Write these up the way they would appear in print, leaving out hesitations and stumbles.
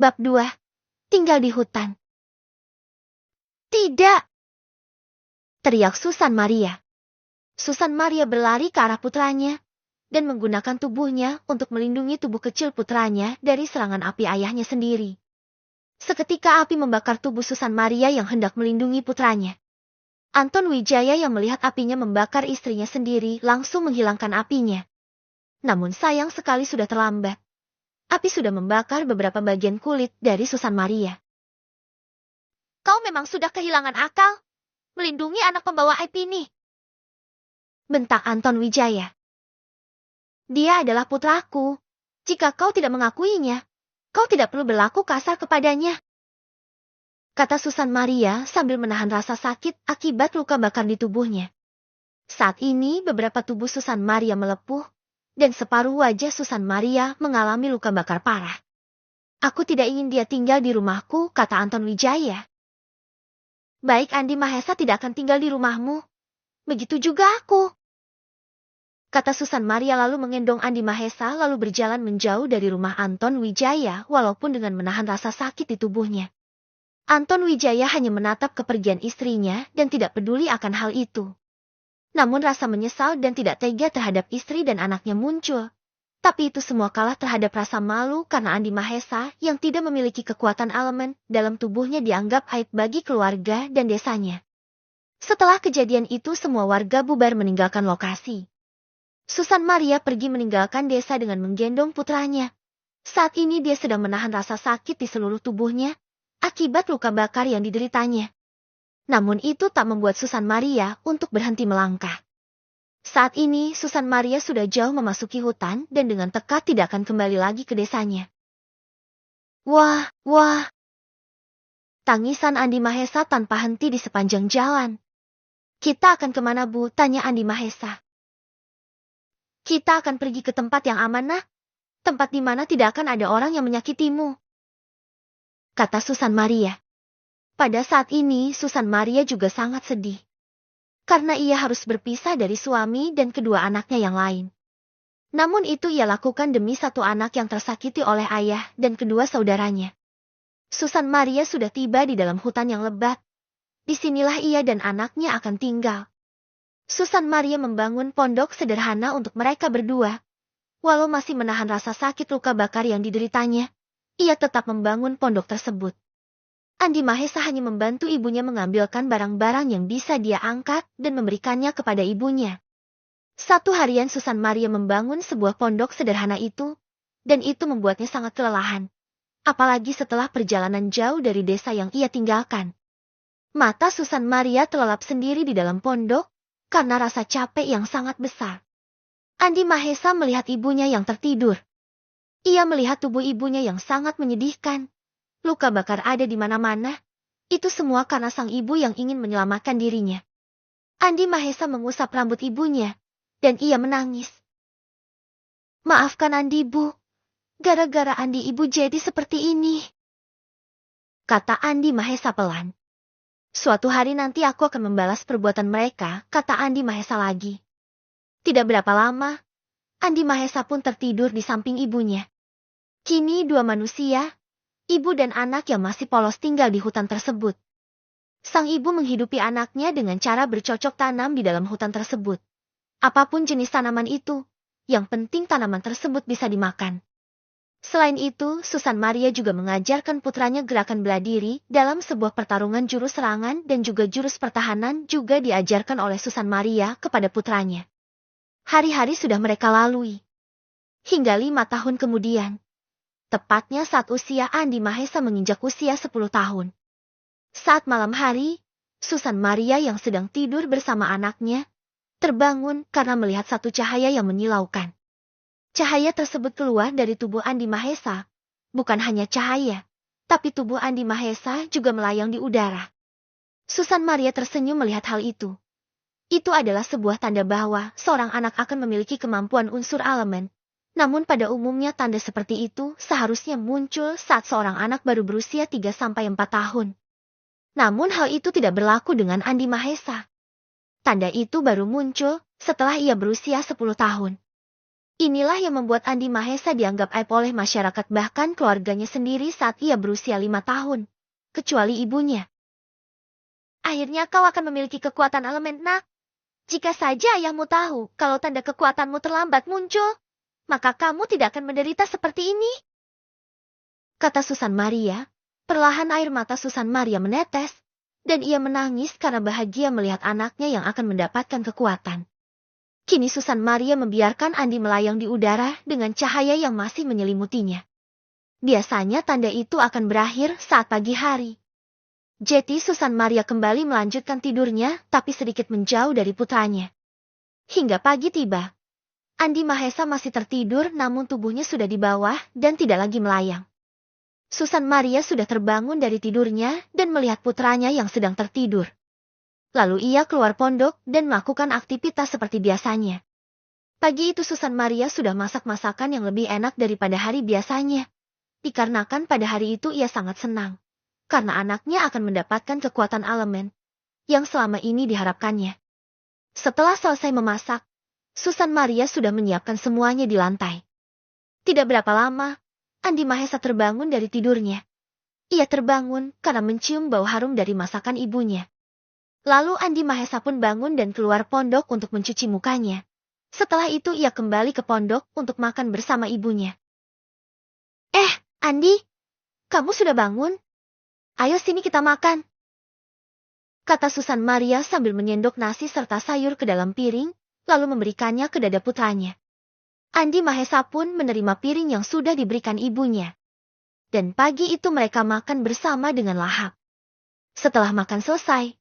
Bab 2. Tinggal di hutan. Tidak! Teriak Susan Maria. Susan Maria berlari ke arah putranya dan menggunakan tubuhnya untuk melindungi tubuh kecil putranya dari serangan api ayahnya sendiri. Seketika api membakar tubuh Susan Maria yang hendak melindungi putranya. Anton Wijaya yang melihat apinya membakar istrinya sendiri langsung menghilangkan apinya. Namun sayang sekali sudah terlambat. Api sudah membakar beberapa bagian kulit dari Susan Maria. Kau memang sudah kehilangan akal. Melindungi anak pembawa aib ini. Bentak Anton Wijaya. Dia adalah putraku. Jika kau tidak mengakuinya, kau tidak perlu berlaku kasar kepadanya. Kata Susan Maria sambil menahan rasa sakit akibat luka bakar di tubuhnya. Saat ini beberapa tubuh Susan Maria melepuh, dan separuh wajah Susan Maria mengalami luka bakar parah. Aku tidak ingin dia tinggal di rumahku, kata Anton Wijaya. Baik, Andi Mahesa tidak akan tinggal di rumahmu. Begitu juga aku. Kata Susan Maria lalu menggendong Andi Mahesa lalu berjalan menjauh dari rumah Anton Wijaya walaupun dengan menahan rasa sakit di tubuhnya. Anton Wijaya hanya menatap kepergian istrinya dan tidak peduli akan hal itu. Namun rasa menyesal dan tidak tega terhadap istri dan anaknya muncul. Tapi itu semua kalah terhadap rasa malu karena Andi Mahesa yang tidak memiliki kekuatan elemen dalam tubuhnya dianggap aib bagi keluarga dan desanya. Setelah kejadian itu semua warga bubar meninggalkan lokasi. Susan Maria pergi meninggalkan desa dengan menggendong putranya. Saat ini dia sedang menahan rasa sakit di seluruh tubuhnya akibat luka bakar yang dideritanya. Namun itu tak membuat Susan Maria untuk berhenti melangkah. Saat ini Susan Maria sudah jauh memasuki hutan dan dengan tekad tidak akan kembali lagi ke desanya. Wah, wah. Tangisan Andi Mahesa tanpa henti di sepanjang jalan. Kita akan kemana, Bu? Tanya Andi Mahesa. Kita akan pergi ke tempat yang aman, Nak. Tempat di mana tidak akan ada orang yang menyakitimu. Kata Susan Maria. Pada saat ini Susan Maria juga sangat sedih. Karena ia harus berpisah dari suami dan kedua anaknya yang lain. Namun itu ia lakukan demi satu anak yang tersakiti oleh ayah dan kedua saudaranya. Susan Maria sudah tiba di dalam hutan yang lebat. Disinilah ia dan anaknya akan tinggal. Susan Maria membangun pondok sederhana untuk mereka berdua. Walau masih menahan rasa sakit luka bakar yang dideritanya, ia tetap membangun pondok tersebut. Andi Mahesa hanya membantu ibunya mengambilkan barang-barang yang bisa dia angkat dan memberikannya kepada ibunya. Satu harian Susan Maria membangun sebuah pondok sederhana itu, dan itu membuatnya sangat kelelahan. Apalagi setelah perjalanan jauh dari desa yang ia tinggalkan. Mata Susan Maria terlelap sendiri di dalam pondok, karena rasa capek yang sangat besar. Andi Mahesa melihat ibunya yang tertidur. Ia melihat tubuh ibunya yang sangat menyedihkan. Luka bakar ada di mana-mana. Itu semua karena sang ibu yang ingin menyelamatkan dirinya. Andi Mahesa mengusap rambut ibunya, dan ia menangis. Maafkan Andi, Bu. Gara-gara Andi ibu jadi seperti ini. Kata Andi Mahesa pelan. Suatu hari nanti aku akan membalas perbuatan mereka, kata Andi Mahesa lagi. Tidak berapa lama, Andi Mahesa pun tertidur di samping ibunya. Kini dua manusia, ibu dan anak yang masih polos tinggal di hutan tersebut. Sang ibu menghidupi anaknya dengan cara bercocok tanam di dalam hutan tersebut. Apapun jenis tanaman itu, yang penting tanaman tersebut bisa dimakan. Selain itu, Susan Maria juga mengajarkan putranya gerakan bela diri dalam sebuah pertarungan jurus serangan dan juga jurus pertahanan juga diajarkan oleh Susan Maria kepada putranya. Hari-hari sudah mereka lalui. Hingga 5 tahun kemudian. Tepatnya saat usia Andi Mahesa menginjak usia 10 tahun. Saat malam hari, Susan Maria yang sedang tidur bersama anaknya, terbangun karena melihat satu cahaya yang menyilaukan. Cahaya tersebut keluar dari tubuh Andi Mahesa. Bukan hanya cahaya, tapi tubuh Andi Mahesa juga melayang di udara. Susan Maria tersenyum melihat hal itu. Itu adalah sebuah tanda bahwa seorang anak akan memiliki kemampuan unsur elemen. Namun pada umumnya tanda seperti itu seharusnya muncul saat seorang anak baru berusia 3-4 tahun. Namun hal itu tidak berlaku dengan Andi Mahesa. Tanda itu baru muncul setelah ia berusia 10 tahun. Inilah yang membuat Andi Mahesa dianggap aib oleh masyarakat bahkan keluarganya sendiri saat ia berusia 5 tahun. Kecuali ibunya. Akhirnya kau akan memiliki kekuatan elemen nak. Jika saja ayahmu tahu kalau tanda kekuatanmu terlambat muncul, maka kamu tidak akan menderita seperti ini. Kata Susan Maria. Perlahan air mata Susan Maria menetes, dan ia menangis karena bahagia melihat anaknya yang akan mendapatkan kekuatan. Kini Susan Maria membiarkan Andi melayang di udara dengan cahaya yang masih menyelimutinya. Biasanya tanda itu akan berakhir saat pagi hari. Jadi Susan Maria kembali melanjutkan tidurnya tapi sedikit menjauh dari putranya. Hingga pagi tiba. Andi Mahesa masih tertidur namun tubuhnya sudah di bawah dan tidak lagi melayang. Susan Maria sudah terbangun dari tidurnya dan melihat putranya yang sedang tertidur. Lalu ia keluar pondok dan melakukan aktivitas seperti biasanya. Pagi itu Susan Maria sudah masak masakan yang lebih enak daripada hari biasanya. Dikarenakan pada hari itu ia sangat senang. Karena anaknya akan mendapatkan kekuatan elemen yang selama ini diharapkannya. Setelah selesai memasak, Susan Maria sudah menyiapkan semuanya di lantai. Tidak berapa lama, Andi Mahesa terbangun dari tidurnya. Ia terbangun karena mencium bau harum dari masakan ibunya. Lalu Andi Mahesa pun bangun dan keluar pondok untuk mencuci mukanya. Setelah itu ia kembali ke pondok untuk makan bersama ibunya. Andi, kamu sudah bangun? Ayo sini kita makan. Kata Susan Maria sambil menyendok nasi serta sayur ke dalam piring, lalu memberikannya ke dada putranya. Andi Mahesa pun menerima piring yang sudah diberikan ibunya. Dan pagi itu mereka makan bersama dengan lahap. Setelah makan selesai,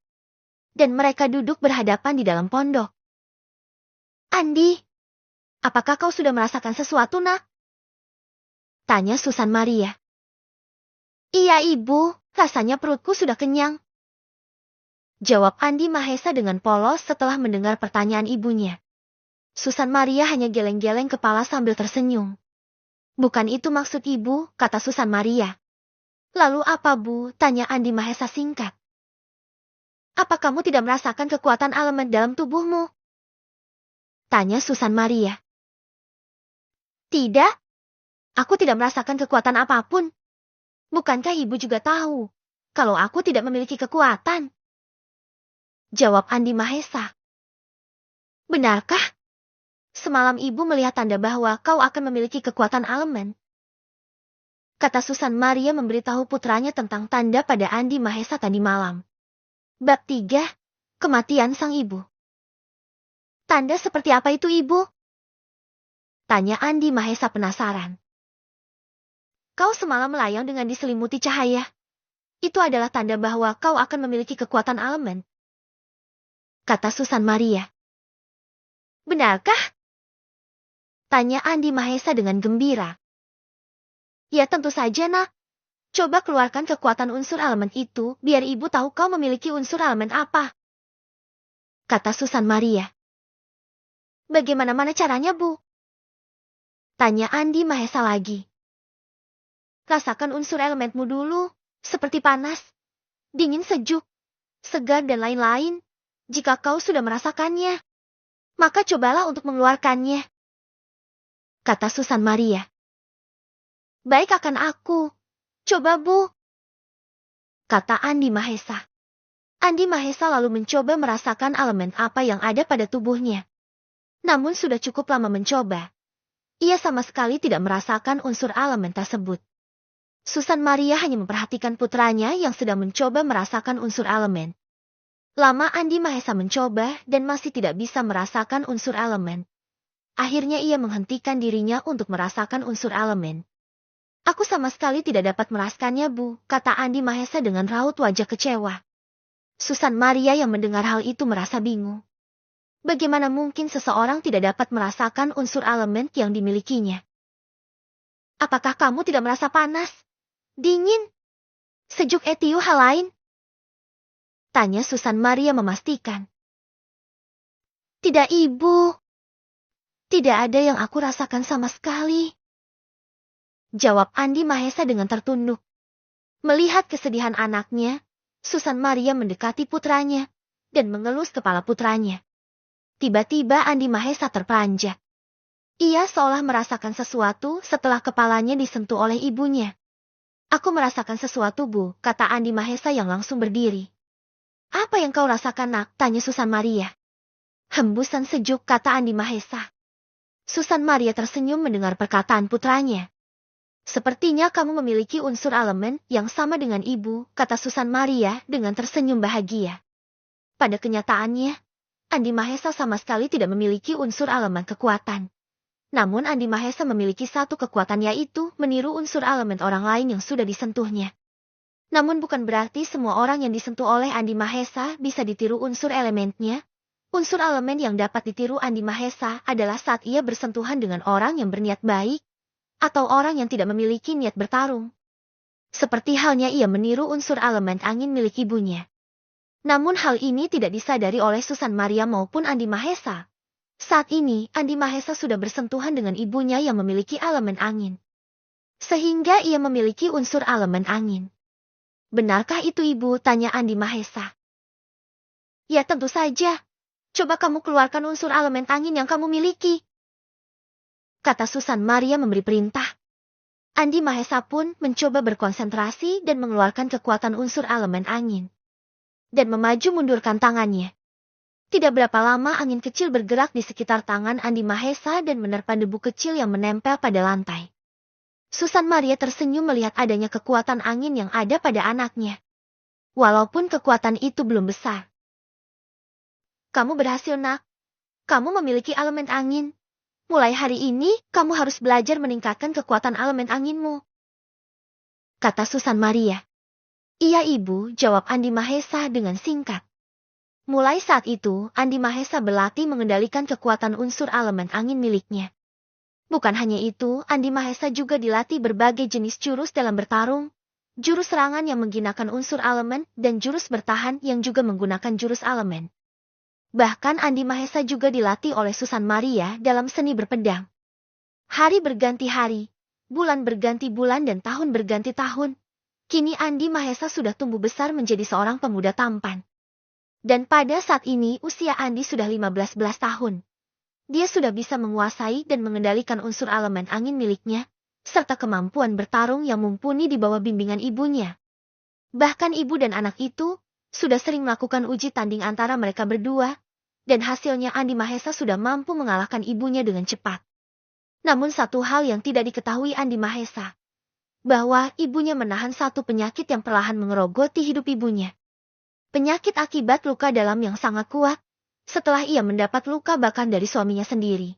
dan mereka duduk berhadapan di dalam pondok. Andi, apakah kau sudah merasakan sesuatu nak? Tanya Susan Maria. Iya ibu, rasanya perutku sudah kenyang. Jawab Andi Mahesa dengan polos setelah mendengar pertanyaan ibunya. Susan Maria hanya geleng-geleng kepala sambil tersenyum. Bukan itu maksud ibu, kata Susan Maria. Lalu apa bu, tanya Andi Mahesa singkat. Apa kamu tidak merasakan kekuatan elemen dalam tubuhmu? Tanya Susan Maria. Tidak. Aku tidak merasakan kekuatan apapun. Bukankah ibu juga tahu kalau aku tidak memiliki kekuatan? Jawab Andi Mahesa. Benarkah? Semalam ibu melihat tanda bahwa kau akan memiliki kekuatan elemen. Kata Susan Maria memberitahu putranya tentang tanda pada Andi Mahesa tadi malam. Bab 3. Kematian sang ibu. Tanda seperti apa itu ibu? Tanya Andi Mahesa penasaran. Kau semalam melayang dengan diselimuti cahaya. Itu adalah tanda bahwa kau akan memiliki kekuatan elemen. Kata Susan Maria. Benarkah? Tanya Andi Mahesa dengan gembira. Ya tentu saja nak. Coba keluarkan kekuatan unsur elemen itu biar ibu tahu kau memiliki unsur elemen apa. Kata Susan Maria. Bagaimana caranya bu? Tanya Andi Mahesa lagi. Rasakan unsur elemenmu dulu, seperti panas, dingin sejuk, segar dan lain-lain. Jika kau sudah merasakannya, maka cobalah untuk mengeluarkannya. Kata Susan Maria. Baik akan aku. Coba bu. Kata Andi Mahesa. Andi Mahesa lalu mencoba merasakan elemen apa yang ada pada tubuhnya. Namun sudah cukup lama mencoba. Ia sama sekali tidak merasakan unsur elemen tersebut. Susan Maria hanya memperhatikan putranya yang sedang mencoba merasakan unsur elemen. Lama Andi Mahesa mencoba dan masih tidak bisa merasakan unsur elemen. Akhirnya ia menghentikan dirinya untuk merasakan unsur elemen. Aku sama sekali tidak dapat merasakannya bu, kata Andi Mahesa dengan raut wajah kecewa. Susan Maria yang mendengar hal itu merasa bingung. Bagaimana mungkin seseorang tidak dapat merasakan unsur elemen yang dimilikinya? Apakah kamu tidak merasa panas? Dingin? Sejuk etiu hal lain? Tanya Susan Maria memastikan. Tidak ibu. Tidak ada yang aku rasakan sama sekali. Jawab Andi Mahesa dengan tertunduk. Melihat kesedihan anaknya, Susan Maria mendekati putranya dan mengelus kepala putranya. Tiba-tiba Andi Mahesa terperanjat. Ia seolah merasakan sesuatu setelah kepalanya disentuh oleh ibunya. Aku merasakan sesuatu, Bu, kata Andi Mahesa yang langsung berdiri. Apa yang kau rasakan, Nak? Tanya Susan Maria. Hembusan sejuk, kata Andi Mahesa. Susan Maria tersenyum mendengar perkataan putranya. Sepertinya kamu memiliki unsur elemen yang sama dengan ibu, kata Susan Maria dengan tersenyum bahagia. Pada kenyataannya, Andi Mahesa sama sekali tidak memiliki unsur elemen kekuatan. Namun Andi Mahesa memiliki satu kekuatan, yaitu meniru unsur elemen orang lain yang sudah disentuhnya. Namun bukan berarti semua orang yang disentuh oleh Andi Mahesa bisa ditiru unsur elemennya. Unsur elemen yang dapat ditiru Andi Mahesa adalah saat ia bersentuhan dengan orang yang berniat baik, atau orang yang tidak memiliki niat bertarung. Seperti halnya ia meniru unsur elemen angin milik ibunya. Namun hal ini tidak disadari oleh Susan Maria maupun Andi Mahesa. Saat ini, Andi Mahesa sudah bersentuhan dengan ibunya yang memiliki elemen angin. Sehingga ia memiliki unsur elemen angin. Benarkah itu, Ibu? Tanya Andi Mahesa. Ya, tentu saja. Coba kamu keluarkan unsur elemen angin yang kamu miliki, kata Susan Maria memberi perintah. Andi Mahesa pun mencoba berkonsentrasi dan mengeluarkan kekuatan unsur elemen angin. Dan memaju mundurkan tangannya. Tidak berapa lama angin kecil bergerak di sekitar tangan Andi Mahesa dan menerpa debu kecil yang menempel pada lantai. Susan Maria tersenyum melihat adanya kekuatan angin yang ada pada anaknya. Walaupun kekuatan itu belum besar. Kamu berhasil, Nak. Kamu memiliki elemen angin. Mulai hari ini, kamu harus belajar meningkatkan kekuatan elemen anginmu, kata Susan Maria. Iya, Ibu, jawab Andi Mahesa dengan singkat. Mulai saat itu, Andi Mahesa berlatih mengendalikan kekuatan unsur elemen angin miliknya. Bukan hanya itu, Andi Mahesa juga dilatih berbagai jenis jurus dalam bertarung, jurus serangan yang menggunakan unsur elemen, dan jurus bertahan yang juga menggunakan jurus elemen. Bahkan Andi Mahesa juga dilatih oleh Susan Maria dalam seni berpedang. Hari berganti hari, bulan berganti bulan dan tahun berganti tahun. Kini Andi Mahesa sudah tumbuh besar menjadi seorang pemuda tampan. Dan pada saat ini usia Andi sudah 15 tahun. Dia sudah bisa menguasai dan mengendalikan unsur elemen angin miliknya, serta kemampuan bertarung yang mumpuni di bawah bimbingan ibunya. Bahkan ibu dan anak itu sudah sering melakukan uji tanding antara mereka berdua, dan hasilnya Andi Mahesa sudah mampu mengalahkan ibunya dengan cepat. Namun satu hal yang tidak diketahui Andi Mahesa, bahwa ibunya menahan satu penyakit yang perlahan mengerogoti hidup ibunya. Penyakit akibat luka dalam yang sangat kuat, setelah ia mendapat luka bakar dari suaminya sendiri.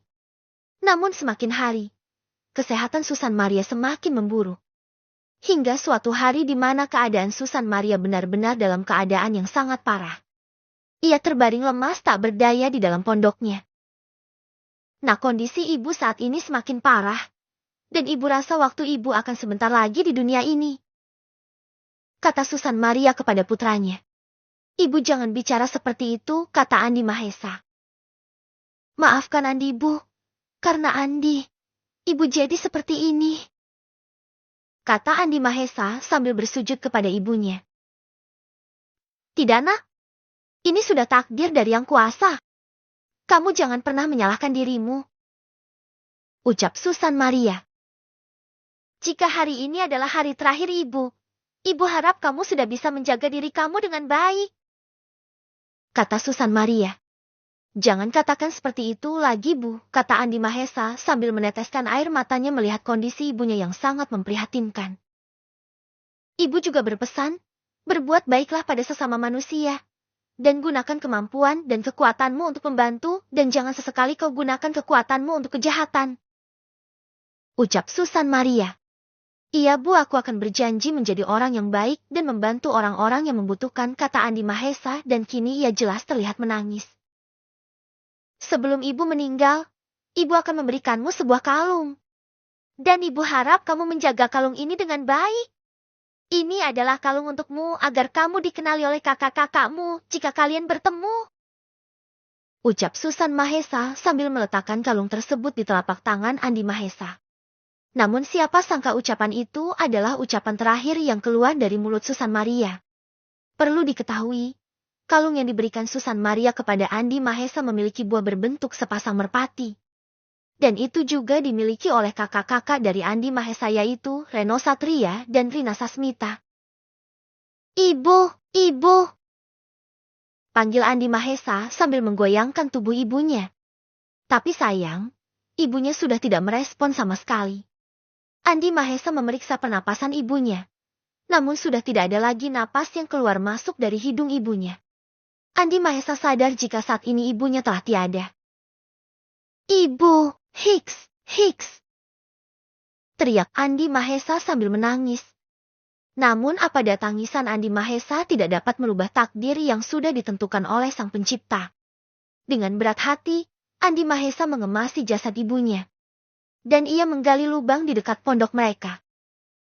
Namun semakin hari, kesehatan Susan Maria semakin memburuk. Hingga suatu hari di mana keadaan Susan Maria benar-benar dalam keadaan yang sangat parah. Ia terbaring lemas tak berdaya di dalam pondoknya. Nah, kondisi ibu saat ini semakin parah, dan ibu rasa waktu ibu akan sebentar lagi di dunia ini, kata Susan Maria kepada putranya. Ibu jangan bicara seperti itu, kata Andi Mahesa. Maafkan Andi, Ibu. Karena Andi, Ibu jadi seperti ini, kata Andi Mahesa sambil bersujud kepada ibunya. Tidak, Nak. Ini sudah takdir dari Yang Kuasa. Kamu jangan pernah menyalahkan dirimu, ucap Susan Maria. Jika hari ini adalah hari terakhir Ibu harap kamu sudah bisa menjaga diri kamu dengan baik, kata Susan Maria. Jangan katakan seperti itu lagi, Bu, kata Andi Mahesa sambil meneteskan air matanya melihat kondisi ibunya yang sangat memprihatinkan. Ibu juga berpesan, berbuat baiklah pada sesama manusia, dan gunakan kemampuan dan kekuatanmu untuk membantu, dan jangan sesekali kau gunakan kekuatanmu untuk kejahatan, ucap Susan Maria. Iya, Bu, aku akan berjanji menjadi orang yang baik dan membantu orang-orang yang membutuhkan, kata Andi Mahesa, dan kini ia jelas terlihat menangis. Sebelum ibu meninggal, ibu akan memberikanmu sebuah kalung. Dan ibu harap kamu menjaga kalung ini dengan baik. Ini adalah kalung untukmu agar kamu dikenali oleh kakak-kakakmu jika kalian bertemu, ucap Susan Mahesa sambil meletakkan kalung tersebut di telapak tangan Andi Mahesa. Namun siapa sangka ucapan itu adalah ucapan terakhir yang keluar dari mulut Susan Maria. Perlu diketahui, kalung yang diberikan Susan Maria kepada Andi Mahesa memiliki buah berbentuk sepasang merpati. Dan itu juga dimiliki oleh kakak-kakak dari Andi Mahesa yaitu Reno Satria dan Rina Sasmita. Ibu, ibu. Panggil Andi Mahesa sambil menggoyangkan tubuh ibunya. Tapi sayang, ibunya sudah tidak merespon sama sekali. Andi Mahesa memeriksa pernapasan ibunya. Namun sudah tidak ada lagi napas yang keluar masuk dari hidung ibunya. Andi Mahesa sadar jika saat ini ibunya telah tiada. Ibu, Hicks, Hicks. Teriak Andi Mahesa sambil menangis. Namun apa daya tangisan Andi Mahesa tidak dapat merubah takdir yang sudah ditentukan oleh Sang Pencipta. Dengan berat hati, Andi Mahesa mengemasi jasad ibunya. Dan ia menggali lubang di dekat pondok mereka.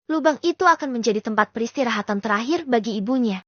Lubang itu akan menjadi tempat peristirahatan terakhir bagi ibunya.